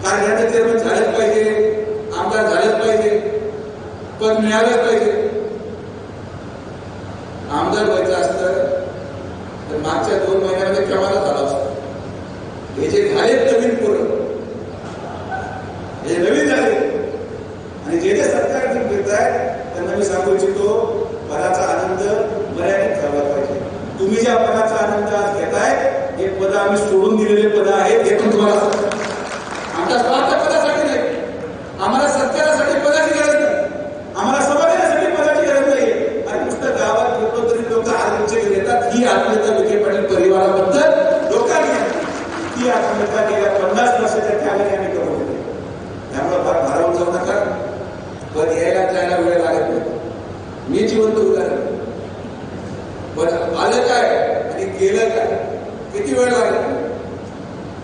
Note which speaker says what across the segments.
Speaker 1: कारखान्याचे चेअरमन झालेच पाहिजे, आमदार झालेच पाहिजे, पद मिळालंच पाहिजे. आमदार व्हायचं असतं तर मागच्या 2 महिन्यामध्ये केव्हा झालं असतं. हे जे झालेत नवीन पोरं, हे नवीन झाले आणि जे सरकार घेत आहेत त्यांना मी सांगू इच्छितो, पदाचा आनंद मर्यादित ठेवला पाहिजे. तुम्ही ज्या पदाचा आनंद आज घेताय हे पद आम्ही सोडून दिलेले पद आहेत, हे पण तुम्हाला आमच्या स्वार्थ पदासाठी नाही, आम्हाला सत्कारासाठी पदाची गरज नाही, आम्हाला समाधानासाठी पदाची गरज नाही. आणि नुसतं गावात येतो तरी लोक आत्महत्या घेतात. ही आत्महत्या विखे पाटील परिवाराबद्दल लोकांनी ती आत्महत्या गेल्या 50 वर्षाच्या त्यावेळी आम्ही करून दिली. त्यामुळे भारावून जाऊ नका. पद यायला जायला वेळ लागत नाही. मी जिवंत उदाहरण. पण आलं काय आणि केलं काय, किती वेळ लागला.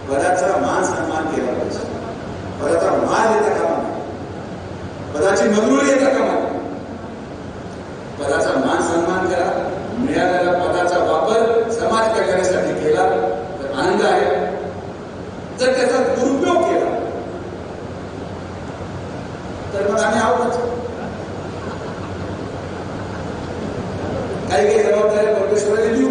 Speaker 1: पदाचा मान सन्मान केला पाहिजे. पदाचा मान येता कामा नये, पदाची मंजुरी येता कामा नये. पदाचा मान सन्मान करा. मिळालेला पदाचा वापर समाज कल्याणासाठी केला तर आनंद आहे. जर त्याचा दुरुपयोग केला तर मग आम्ही आहोतच. काही जबाबदाऱ्या परमेश्वराने देऊ